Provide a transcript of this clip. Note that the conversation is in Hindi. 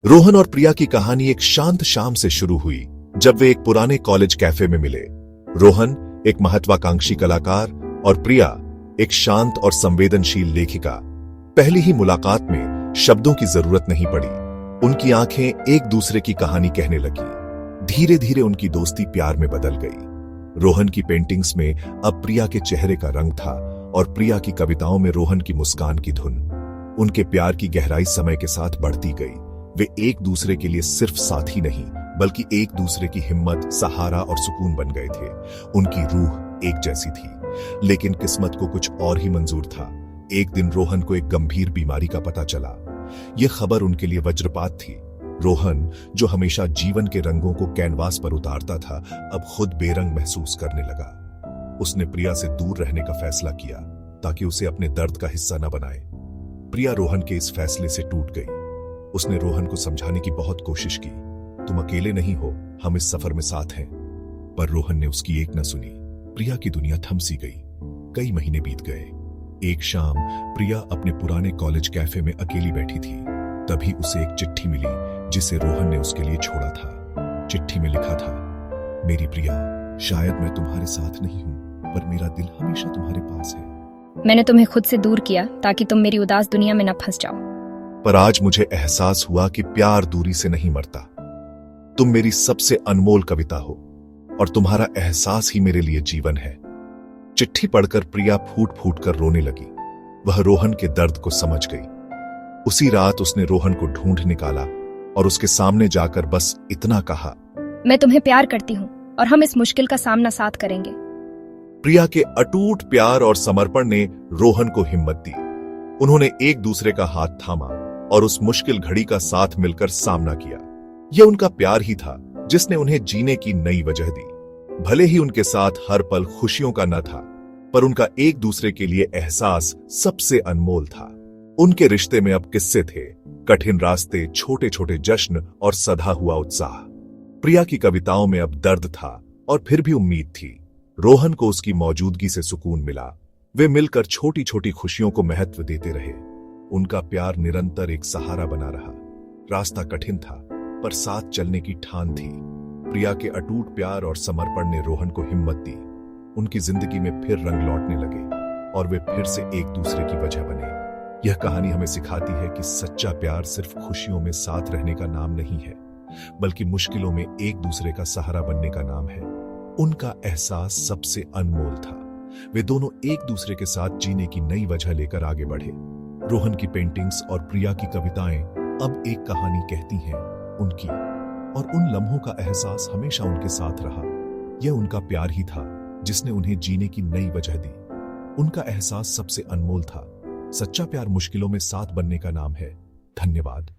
रोहन और प्रिया की कहानी एक शांत शाम से शुरू हुई जब वे एक पुराने कॉलेज कैफे में मिले। रोहन एक महत्वाकांक्षी कलाकार और प्रिया एक शांत और संवेदनशील लेखिका। पहली ही मुलाकात में शब्दों की जरूरत नहीं पड़ी, उनकी आंखें एक दूसरे की कहानी कहने लगी। धीरे धीरे उनकी दोस्ती प्यार में बदल गई। रोहन की पेंटिंग्स में अब प्रिया के चेहरे का रंग था और प्रिया की कविताओं में रोहन की मुस्कान की धुन। उनके प्यार की गहराई समय के साथ बढ़ती गई। वे एक दूसरे के लिए सिर्फ साथी नहीं बल्कि एक दूसरे की हिम्मत, सहारा और सुकून बन गए थे। उनकी रूह एक जैसी थी, लेकिन किस्मत को कुछ और ही मंजूर था। एक दिन रोहन को एक गंभीर बीमारी का पता चला। यह खबर उनके लिए वज्रपात थी। रोहन, जो हमेशा जीवन के रंगों को कैनवास पर उतारता था, अब खुद बेरंग महसूस करने लगा। उसने प्रिया से दूर रहने का फैसला किया ताकि उसे अपने दर्द का हिस्सा न बनाए। प्रिया रोहन के इस फैसले से टूट गई। उसने रोहन को समझाने की बहुत कोशिश की, तुम अकेले नहीं हो, हम इस सफर में साथ हैं। पर रोहन ने उसकी एक न सुनी। प्रिया की दुनिया थम सी गई। कई महीने बीत गए। एक शाम प्रिया अपने पुराने कॉलेज कैफे में अकेली बैठी थी। तभी उसे एक चिट्ठी मिली जिसे रोहन ने उसके लिए छोड़ा था। चिट्ठी में लिखा था, मेरी प्रिया, शायद मैं तुम्हारे साथ नहीं हूं, पर मेरा दिल हमेशा तुम्हारे पास है। मैंने तुम्हें खुद से दूर किया ताकि तुम मेरी उदास दुनिया में न फंस जाओ। पर आज मुझे एहसास हुआ कि प्यार दूरी से नहीं मरता। तुम मेरी सबसे अनमोल कविता हो और तुम्हारा एहसास ही मेरे लिए जीवन है। चिट्ठी पढ़कर प्रिया फूट फूट कर रोने लगी। वह रोहन के दर्द को समझ गई। उसी रात उसने रोहन को ढूंढ निकाला और उसके सामने जाकर बस इतना कहा, मैं तुम्हें प्यार करती हूँ और हम इस मुश्किल का सामना साथ करेंगे। प्रिया के अटूट प्यार और समर्पण ने रोहन को हिम्मत दी। उन्होंने एक दूसरे का हाथ थामा और उस मुश्किल घड़ी का साथ मिलकर सामना किया। यह उनका प्यार ही था जिसने उन्हें जीने की नई वजह दी। भले ही उनके साथ हर पल खुशियों का न था, पर उनका एक दूसरे के लिए एहसास सबसे अनमोल था। उनके रिश्ते में अब किस्से थे, कठिन रास्ते, छोटे छोटे जश्न और सधा हुआ उत्साह। प्रिया की कविताओं में अब दर्द था और फिर भी उम्मीद थी। रोहन को उसकी मौजूदगी से सुकून मिला। वे मिलकर छोटी छोटी खुशियों को महत्व देते रहे। उनका प्यार निरंतर एक सहारा बना रहा। रास्ता कठिन था, पर साथ चलने की ठान थी। प्रिया के अटूट प्यार और समर्पण ने रोहन को हिम्मत दी। उनकी जिंदगी में फिर रंग लौटने लगे और वे फिर से एक दूसरे की वजह बने। यह कहानी हमें सिखाती है कि सच्चा प्यार सिर्फ खुशियों में साथ रहने का नाम नहीं है, बल्कि मुश्किलों में एक दूसरे का सहारा बनने का नाम है। उनका एहसास सबसे अनमोल था। वे दोनों एक दूसरे के साथ जीने की नई वजह लेकर आगे बढ़े। रोहन की पेंटिंग्स और प्रिया की कविताएं अब एक कहानी कहती हैं उनकी, और उन लम्हों का एहसास हमेशा उनके साथ रहा। यह उनका प्यार ही था जिसने उन्हें जीने की नई वजह दी। उनका एहसास सबसे अनमोल था। सच्चा प्यार मुश्किलों में साथ बनने का नाम है। धन्यवाद।